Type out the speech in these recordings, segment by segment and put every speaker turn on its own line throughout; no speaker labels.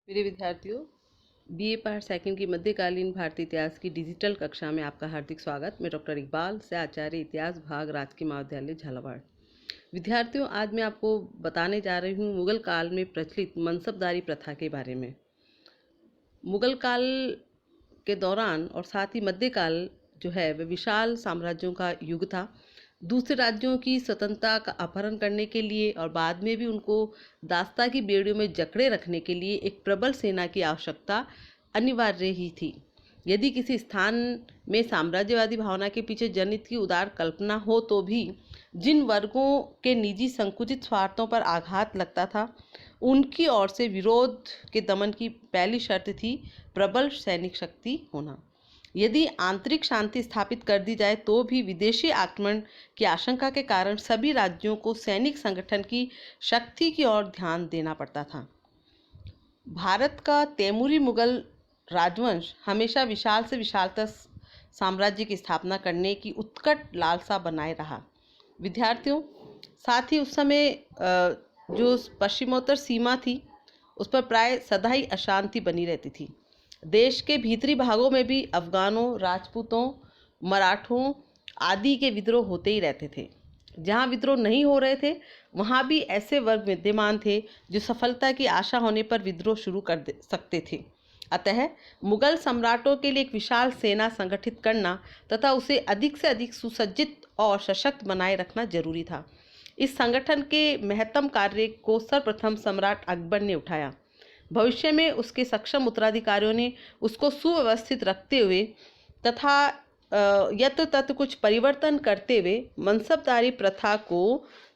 मेरे विद्यार्थियों, BA part second की मध्यकालीन भारतीय इतिहास की डिजिटल कक्षा में आपका हार्दिक स्वागत। मैं डॉक्टर इकबाल से आचार्य इतिहास भाग राजकीय महाविद्यालय झालावाड़। विद्यार्थियों, आज मैं आपको बताने जा रही हूँ मुगल काल में प्रचलित मनसबदारी प्रथा के बारे में। मुगल काल के दौरान और साथ ही मध्यकाल जो है वह विशाल साम्राज्यों का युग था। दूसरे राज्यों की स्वतंत्रता का अपहरण करने के लिए और बाद में भी उनको दास्ता की बेड़ियों में जकड़े रखने के लिए एक प्रबल सेना की आवश्यकता अनिवार्य ही थी। यदि किसी स्थान में साम्राज्यवादी भावना के पीछे जनहित की उदार कल्पना हो तो भी जिन वर्गों के निजी संकुचित स्वार्थों पर आघात लगता था, उनकी ओर से विरोध के दमन की पहली शर्त थी प्रबल सैनिक शक्ति होना। यदि आंतरिक शांति स्थापित कर दी जाए तो भी विदेशी आक्रमण की आशंका के कारण सभी राज्यों को सैनिक संगठन की शक्ति की ओर ध्यान देना पड़ता था। भारत का तैमूरी मुगल राजवंश हमेशा विशाल से विशालतर साम्राज्य की स्थापना करने की उत्कट लालसा बनाए रहा। विद्यार्थियों, साथ ही उस समय जो पश्चिमोत्तर सीमा थी उस पर प्राय सदा ही अशांति बनी रहती थी। देश के भीतरी भागों में भी अफगानों, राजपूतों, मराठों आदि के विद्रोह होते ही रहते थे। जहाँ विद्रोह नहीं हो रहे थे वहाँ भी ऐसे वर्ग विद्यमान थे जो सफलता की आशा होने पर विद्रोह शुरू कर सकते थे। अतः मुगल सम्राटों के लिए एक विशाल सेना संगठित करना तथा उसे अधिक से अधिक सुसज्जित और सशक्त बनाए रखना जरूरी था। इस संगठन के महत्तम कार्य को सर्वप्रथम सम्राट अकबर ने उठाया। भविष्य में उसके सक्षम उत्तराधिकारियों ने उसको सुव्यवस्थित रखते हुए तथा यत्र तत्र कुछ परिवर्तन करते हुए मनसबदारी प्रथा को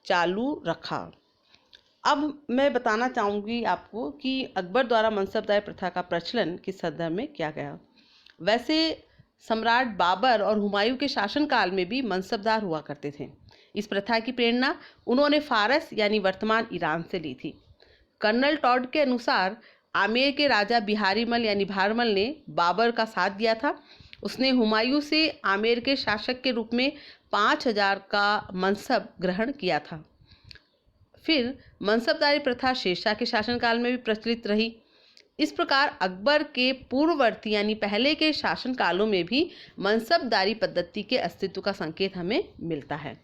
चालू रखा। अब मैं बताना चाहूँगी आपको कि अकबर द्वारा मनसबदारी प्रथा का प्रचलन किस संदर्भ में किया गया। वैसे सम्राट बाबर और हुमायूं के शासनकाल में भी मनसबदार हुआ करते थे। इस प्रथा की प्रेरणा उन्होंने फारस यानी वर्तमान ईरान से ली थी। कर्नल टॉड के अनुसार आमेर के राजा बिहारीमल यानी भारमल ने बाबर का साथ दिया था। उसने हुमायूं से आमेर के शासक के रूप में 5000 का मनसब ग्रहण किया था। फिर मनसबदारी प्रथा शेरशाह के शासनकाल में भी प्रचलित रही। इस प्रकार अकबर के पूर्ववर्ती यानी पहले के शासनकालों में भी मनसबदारी पद्धति के अस्तित्व का संकेत हमें मिलता है।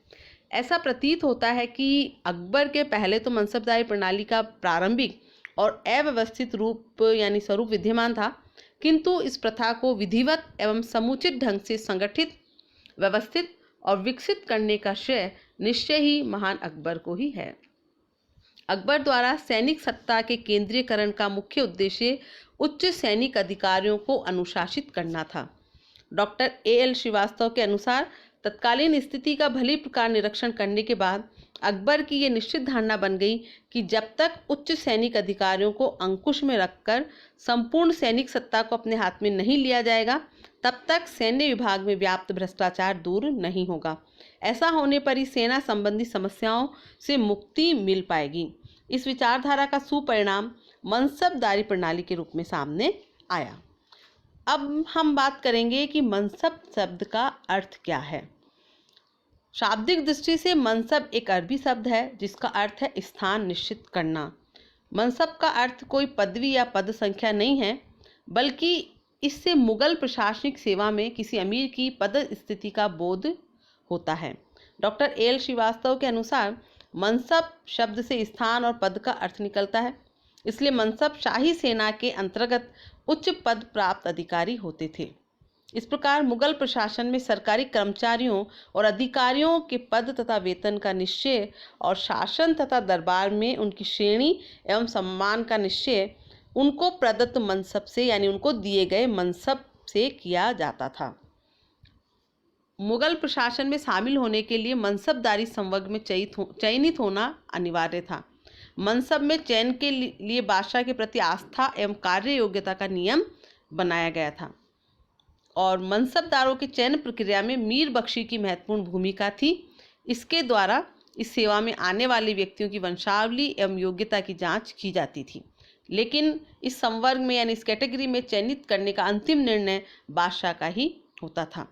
ऐसा प्रतीत होता है कि अकबर के पहले तो मनसबदारी प्रणाली का प्रारंभिक और अव्यवस्थित रूप यानी स्वरूप विद्यमान था, किंतु इस प्रथा को विधिवत एवं समुचित ढंग से संगठित, व्यवस्थित और विकसित करने का श्रेय निश्चय ही महान अकबर को ही है। अकबर द्वारा सैनिक सत्ता के केंद्रीकरण का मुख्य उद्देश्य उच्च सैनिक अधिकारियों को अनुशासित करना था। Doctor A.L. श्रीवास्तव के अनुसार तत्कालीन स्थिति का भली प्रकार निरीक्षण करने के बाद अकबर की ये निश्चित धारणा बन गई कि जब तक उच्च सैनिक अधिकारियों को अंकुश में रखकर संपूर्ण सैनिक सत्ता को अपने हाथ में नहीं लिया जाएगा, तब तक सैन्य विभाग में व्याप्त भ्रष्टाचार दूर नहीं होगा। ऐसा होने पर ही सेना संबंधी समस्याओं से मुक्ति मिल पाएगी। इस विचारधारा का सुपरिणाम मनसबदारी प्रणाली के रूप में सामने आया। अब हम बात करेंगे कि मनसब शब्द का अर्थ क्या है। शाब्दिक दृष्टि से मनसब एक अरबी शब्द है जिसका अर्थ है स्थान निश्चित करना। मनसब का अर्थ कोई पदवी या पद संख्या नहीं है, बल्कि इससे मुगल प्रशासनिक सेवा में किसी अमीर की पद स्थिति का बोध होता है। Doctor A.L. श्रीवास्तव के अनुसार मनसब शब्द से स्थान और पद का अर्थ निकलता है, इसलिए मनसब शाही सेना के अंतर्गत उच्च पद प्राप्त अधिकारी होते थे। इस प्रकार मुगल प्रशासन में सरकारी कर्मचारियों और अधिकारियों के पद तथा वेतन का निश्चय और शासन तथा दरबार में उनकी श्रेणी एवं सम्मान का निश्चय उनको प्रदत्त मनसब से यानी उनको दिए गए मनसब से किया जाता था। मुगल प्रशासन में शामिल होने के लिए मनसबदारी संवर्ग में चयनित होना अनिवार्य था। मनसब में चयन के लिए बादशाह के प्रति आस्था एवं कार्य योग्यता का नियम बनाया गया था और मनसबदारों के चयन प्रक्रिया में मीर बख्शी की महत्वपूर्ण भूमिका थी। इसके द्वारा इस सेवा में आने वाले व्यक्तियों की वंशावली एवं योग्यता की जांच की जाती थी, लेकिन इस संवर्ग में यानी इस कैटेगरी में चयनित करने का अंतिम निर्णय बादशाह का ही होता था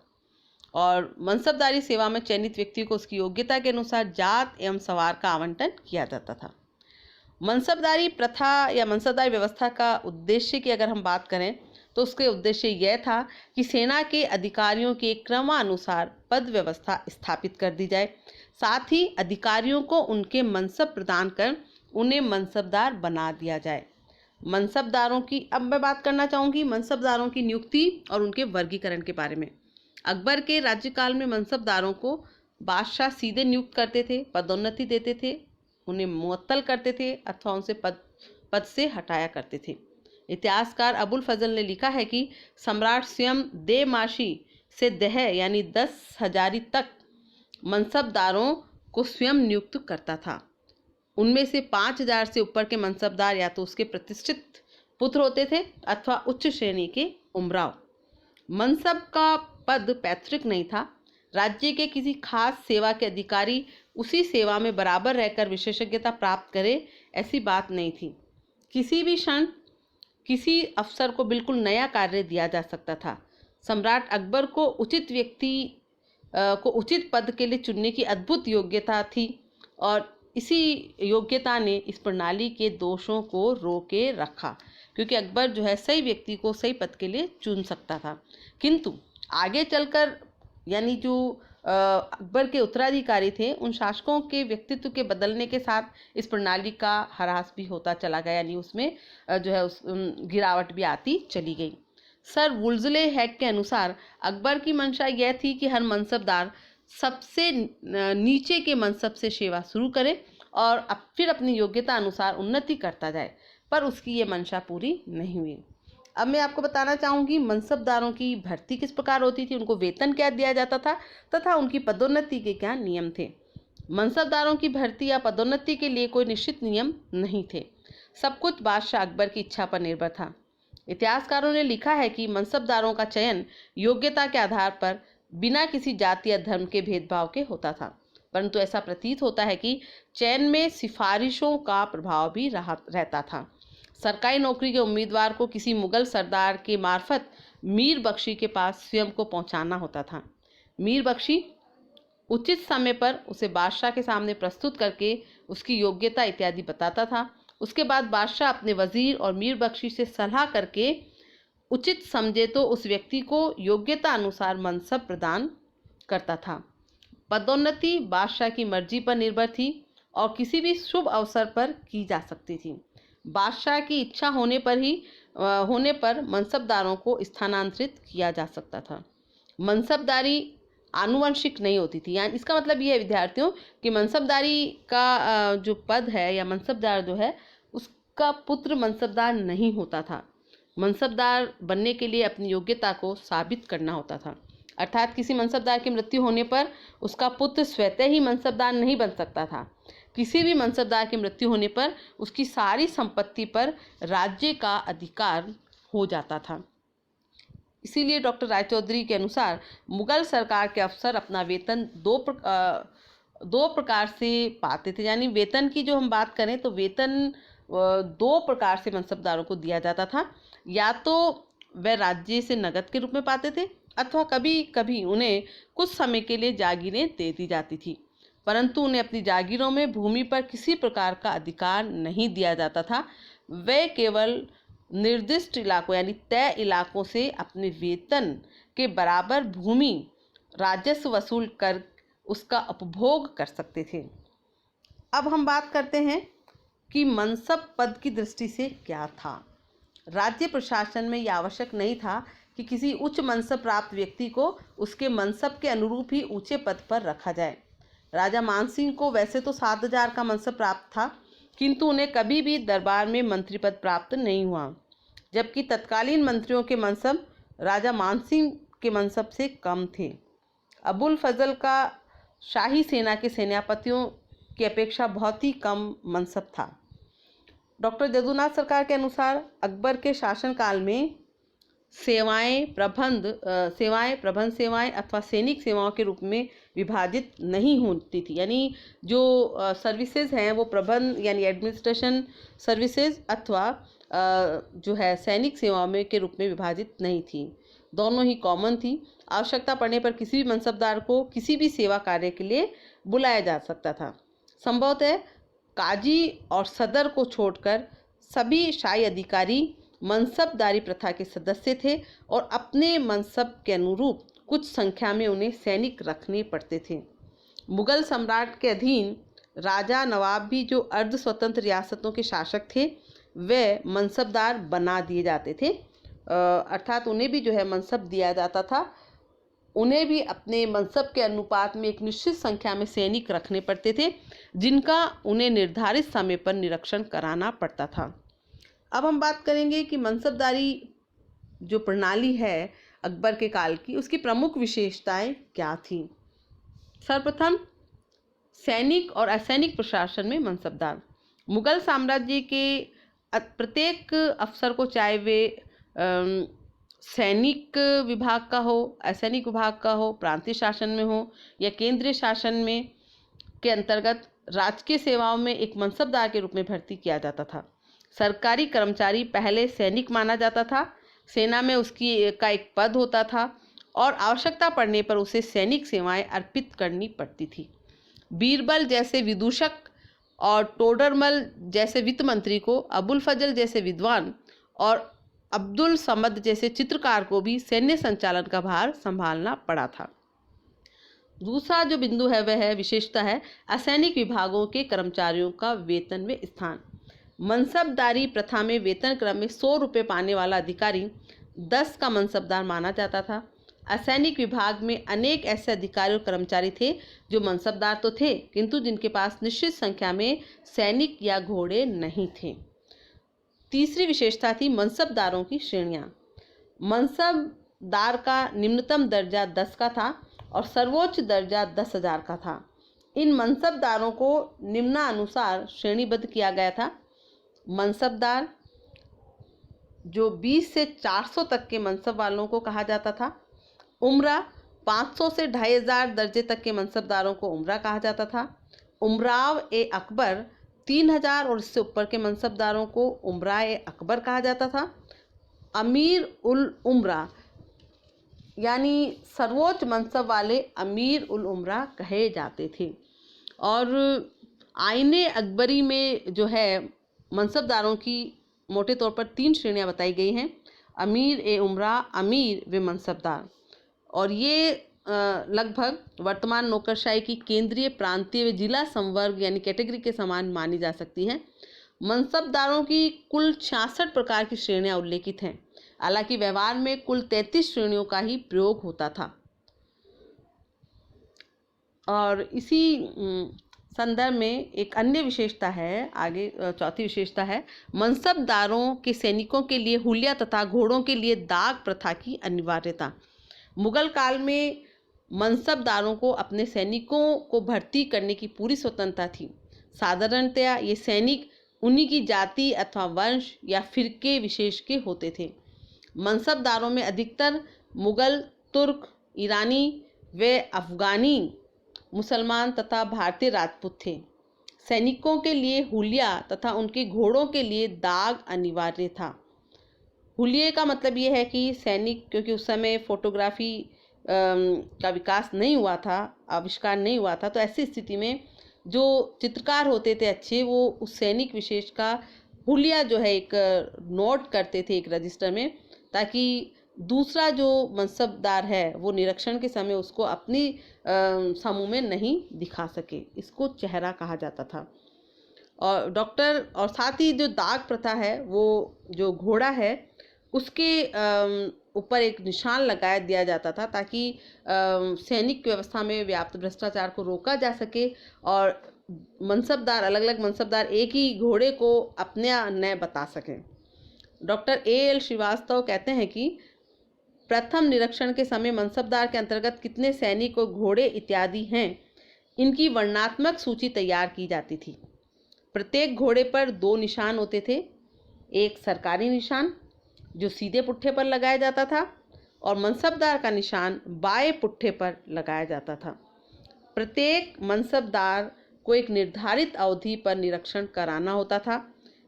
और मनसबदारी सेवा में चयनित व्यक्ति को उसकी योग्यता के अनुसार जात एवं सवार का आवंटन किया जाता था। मनसबदारी प्रथा या मनसबदारी व्यवस्था का उद्देश्य की अगर हम बात करें तो उसके उद्देश्य यह था कि सेना के अधिकारियों के क्रमानुसार पद व्यवस्था स्थापित कर दी जाए, साथ ही अधिकारियों को उनके मनसब प्रदान कर उन्हें मनसबदार बना दिया जाए। मनसबदारों की अब मैं बात करना चाहूँगी मनसबदारों की नियुक्ति और उनके वर्गीकरण के बारे में। अकबर के राज्यकाल में मनसबदारों को बादशाह सीधे नियुक्त करते थे, पदोन्नति देते थे, उन्हें मुअत्तल करते थे अथवा उनसे पद से हटाया करते थे। इतिहासकार अबुल फजल ने लिखा है कि सम्राट स्वयं देमाशी से दह यानी 10 हजारी तक मनसबदारों को स्वयं नियुक्त करता था। उनमें से 5,000 से ऊपर के मनसबदार या तो उसके प्रतिष्ठित पुत्र होते थे अथवा उच्च श्रेणी के उमराव। मनसब का पद पैतृक नहीं था। राज्य के किसी खास सेवा के अधिकारी उसी सेवा में बराबर रहकर विशेषज्ञता प्राप्त करे, ऐसी बात नहीं थी। किसी भी क्षण किसी अफसर को बिल्कुल नया कार्य दिया जा सकता था। सम्राट अकबर को उचित व्यक्ति को उचित पद के लिए चुनने की अद्भुत योग्यता थी और इसी योग्यता ने इस प्रणाली के दोषों को रोके रखा, क्योंकि अकबर जो है सही व्यक्ति को सही पद के लिए चुन सकता था। किंतु आगे चलकर यानी जो अकबर के उत्तराधिकारी थे, उन शासकों के व्यक्तित्व के बदलने के साथ इस प्रणाली का ह्रास भी होता चला गया, यानी उसमें जो है गिरावट भी आती चली गई। सर वुल्जले हैक के अनुसार अकबर की मंशा यह थी कि हर मनसबदार सबसे नीचे के मनसब से सेवा शुरू करे और फिर अपनी योग्यता अनुसार उन्नति करता जाए, पर उसकी ये मंशा पूरी नहीं हुई। अब मैं आपको बताना चाहूँगी मनसबदारों की भर्ती किस प्रकार होती थी, उनको वेतन क्या दिया जाता था तथा उनकी पदोन्नति के क्या नियम थे। मनसबदारों की भर्ती या पदोन्नति के लिए कोई निश्चित नियम नहीं थे। सब कुछ बादशाह अकबर की इच्छा पर निर्भर था। इतिहासकारों ने लिखा है कि मनसबदारों का चयन योग्यता के आधार पर बिना किसी जाति या धर्म के भेदभाव के होता था, परंतु ऐसा प्रतीत होता है कि चयन में सिफारिशों का प्रभाव भी रहता था। सरकारी नौकरी के उम्मीदवार को किसी मुगल सरदार के मार्फत मीर बख्शी के पास स्वयं को पहुंचाना होता था। मीर बख्शी उचित समय पर उसे बादशाह के सामने प्रस्तुत करके उसकी योग्यता इत्यादि बताता था। उसके बाद बादशाह अपने वजीर और मीर बख्शी से सलाह करके उचित समझे तो उस व्यक्ति को योग्यता अनुसार मनसब प्रदान करता था। पदोन्नति बादशाह की मर्जी पर निर्भर थी और किसी भी शुभ अवसर पर की जा सकती थी। बादशाह की इच्छा होने पर मनसबदारों को स्थानांतरित किया जा सकता था। मनसबदारी आनुवंशिक नहीं होती थी, यानी इसका मतलब ये है विद्यार्थियों कि मनसबदारी का जो पद है या मनसबदार जो है उसका पुत्र मनसबदार नहीं होता था। मनसबदार बनने के लिए अपनी योग्यता को साबित करना होता था, अर्थात किसी मनसबदार की मृत्यु होने पर उसका पुत्र स्वतः ही मनसबदार नहीं बन सकता था। किसी भी मनसबदार की मृत्यु होने पर उसकी सारी संपत्ति पर राज्य का अधिकार हो जाता था। इसीलिए डॉक्टर रायचौधरी के अनुसार मुगल सरकार के अफसर अपना वेतन दो प्रकार से पाते थे, यानी वेतन की जो हम बात करें तो वेतन 2 प्रकार से मनसबदारों को दिया जाता था। या तो वह राज्य से नकद के रूप में पाते थे अथवा कभी कभी उन्हें कुछ समय के लिए जागीरें दे दी जाती थी, परंतु उन्हें अपनी जागीरों में भूमि पर किसी प्रकार का अधिकार नहीं दिया जाता था। वे केवल निर्दिष्ट इलाकों यानी तय इलाकों से अपने वेतन के बराबर भूमि राजस्व वसूल कर उसका उपभोग कर सकते थे। अब हम बात करते हैं कि मनसब पद की दृष्टि से क्या था। राज्य प्रशासन में यह आवश्यक नहीं था कि किसी उच्च मनसब प्राप्त व्यक्ति को उसके मनसब के अनुरूप ही ऊंचे पद पर रखा जाए। राजा मानसिंह को वैसे तो 7,000 का मनसब प्राप्त था, किंतु उन्हें कभी भी दरबार में मंत्री पद प्राप्त नहीं हुआ, जबकि तत्कालीन मंत्रियों के मनसब राजा मानसिंह के मनसब से कम थे। अबुल फजल का शाही सेना के सेनापतियों की अपेक्षा बहुत ही कम मनसब था। डॉक्टर जदुनाथ सरकार के अनुसार अकबर के शासनकाल में सेवाएं प्रबंध सेवाएं अथवा सैनिक सेवाओं के रूप में विभाजित नहीं होती थी, यानी जो सर्विसेज हैं वो प्रबंध यानी एडमिनिस्ट्रेशन सर्विसेज अथवा जो है सैनिक सेवाओं में के रूप में विभाजित नहीं थी, दोनों ही कॉमन थी। आवश्यकता पड़ने पर किसी भी मनसबदार को किसी भी सेवा कार्य के लिए बुलाया जा सकता था। संभवतः काजी और सदर को छोड़कर सभी शाही अधिकारी मनसबदारी प्रथा के सदस्य थे और अपने मनसब के अनुरूप कुछ संख्या में उन्हें सैनिक रखने पड़ते थे। मुगल सम्राट के अधीन राजा नवाब भी जो अर्ध स्वतंत्र रियासतों के शासक थे वे मनसबदार बना दिए जाते थे, अर्थात उन्हें भी जो है मनसब दिया जाता था। उन्हें भी अपने मनसब के अनुपात में एक निश्चित संख्या में सैनिक रखने पड़ते थे जिनका उन्हें निर्धारित समय पर निरीक्षण कराना पड़ता था। अब हम बात करेंगे कि मनसबदारी जो प्रणाली है अकबर के काल की, उसकी प्रमुख विशेषताएं क्या थीं। सर्वप्रथम, सैनिक और असैनिक प्रशासन में मनसबदार। मुगल साम्राज्य के प्रत्येक अफसर को, चाहे वे सैनिक विभाग का हो, असैनिक विभाग का हो, प्रांतीय शासन में हो या केंद्रीय शासन में के अंतर्गत राजकीय सेवाओं में एक मनसबदार के रूप में भर्ती किया जाता था। सरकारी कर्मचारी पहले सैनिक माना जाता था, सेना में उसकी का एक पद होता था और आवश्यकता पड़ने पर उसे सैनिक सेवाएं अर्पित करनी पड़ती थी। बीरबल जैसे विदूषक और टोडरमल जैसे वित्त मंत्री को, अबुल फजल जैसे विद्वान और अब्दुल समद जैसे चित्रकार को भी सैन्य संचालन का भार संभालना पड़ा था। दूसरा जो बिंदु है वह है विशेषता है असैनिक विभागों के कर्मचारियों का वेतन में स्थान। मनसबदारी प्रथा में वेतन क्रम में 100 रुपये पाने वाला अधिकारी 10 का मनसबदार माना जाता था। असैनिक विभाग में अनेक ऐसे अधिकारी और कर्मचारी थे जो मनसबदार तो थे किंतु जिनके पास निश्चित संख्या में सैनिक या घोड़े नहीं थे। तीसरी विशेषता थी मनसबदारों की श्रेणियां। मनसबदार का निम्नतम दर्जा 10 का था और सर्वोच्च दर्जा 10,000 का था। इन मनसबदारों को निम्नानुसार श्रेणीबद्ध किया गया था। मनसबदार जो 20 से 400 तक के मनसब वालों को कहा जाता था। उमरा 500 से 2500 दर्जे तक के मनसबदारों को उमरा कहा जाता था। उमराव ए अकबर 3000 और इससे ऊपर के मनसबदारों को उमरा ए अकबर कहा जाता था। अमीर उल उमरा यानी सर्वोच्च मनसब वाले अमीर उल उमरा कहे जाते थे। और आईने अकबरी में जो है मनसबदारों की मोटे तौर पर 3 श्रेणियां बताई गई हैं, अमीर ए उमरा, अमीर व मनसबदार। और ये लगभग वर्तमान नौकरशाही की केंद्रीय, प्रांतीय व जिला संवर्ग यानी कैटेगरी के समान मानी जा सकती है। मनसबदारों की कुल 66 प्रकार की श्रेणियां उल्लेखित हैं, हालांकि व्यवहार में कुल 33 श्रेणियों का ही प्रयोग होता था। और इसी संदर्भ में एक अन्य विशेषता है, आगे चौथी विशेषता है मनसबदारों के सैनिकों के लिए हुलिया तथा घोड़ों के लिए दाग प्रथा की अनिवार्यता। मुगल काल में मनसबदारों को अपने सैनिकों को भर्ती करने की पूरी स्वतंत्रता थी। साधारणतया ये सैनिक उन्हीं की जाति अथवा वंश या फिरके विशेष के होते थे। मनसबदारों में अधिकतर मुगल, तुर्क, ईरानी व अफगानी, मुसलमान तथा भारतीय राजपूत थे। सैनिकों के लिए हुलिया तथा उनके घोड़ों के लिए दाग अनिवार्य था। हुलिये का मतलब ये है कि सैनिक, क्योंकि उस समय फोटोग्राफी का विकास नहीं हुआ था, आविष्कार नहीं हुआ था, तो ऐसी स्थिति में जो चित्रकार होते थे अच्छे, वो उस सैनिक विशेष का हुलिया जो है एक नोट करते थे एक रजिस्टर में, ताकि दूसरा जो मनसबदार है वो निरीक्षण के समय उसको अपनी समूह में नहीं दिखा सके। इसको चेहरा कहा जाता था। और डॉक्टर और साथ ही जो दाग प्रथा है, वो जो घोड़ा है उसके ऊपर एक निशान लगाया दिया जाता था ताकि सैनिक व्यवस्था में व्याप्त भ्रष्टाचार को रोका जा सके और मनसबदार, अलग अलग मनसबदार एक ही घोड़े को अपने न बता सकें। Doctor A.L. श्रीवास्तव कहते हैं कि प्रथम निरीक्षण के समय मनसबदार के अंतर्गत कितने सैनिक और घोड़े इत्यादि हैं, इनकी वर्णनात्मक सूची तैयार की जाती थी। प्रत्येक घोड़े पर 2 निशान होते थे, एक सरकारी निशान जो सीधे पुट्ठे पर लगाया जाता था और मनसबदार का निशान बाएं पुट्ठे पर लगाया जाता था। प्रत्येक मनसबदार को एक निर्धारित अवधि पर निरीक्षण कराना होता था।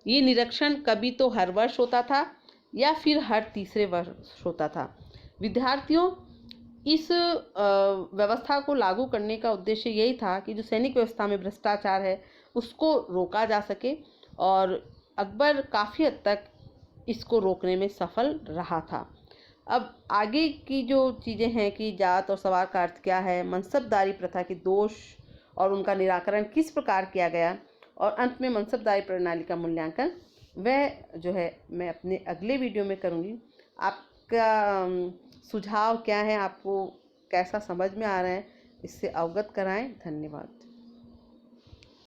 ये निरीक्षण कभी तो हर वर्ष होता था या फिर हर तीसरे वर्ष होता था। विद्यार्थियों, इस व्यवस्था को लागू करने का उद्देश्य यही था कि जो सैनिक व्यवस्था में भ्रष्टाचार है उसको रोका जा सके, और अकबर काफ़ी हद तक इसको रोकने में सफल रहा था। अब आगे की जो चीज़ें हैं कि जात और सवार का अर्थ क्या है, मनसबदारी प्रथा के दोष और उनका निराकरण किस प्रकार किया गया, और अंत में मनसबदारी प्रणाली का मूल्यांकन, वह जो है मैं अपने अगले वीडियो में करूँगी। आपका सुझाव क्या है, आपको कैसा समझ में आ रहा है, इससे अवगत कराएं। धन्यवाद।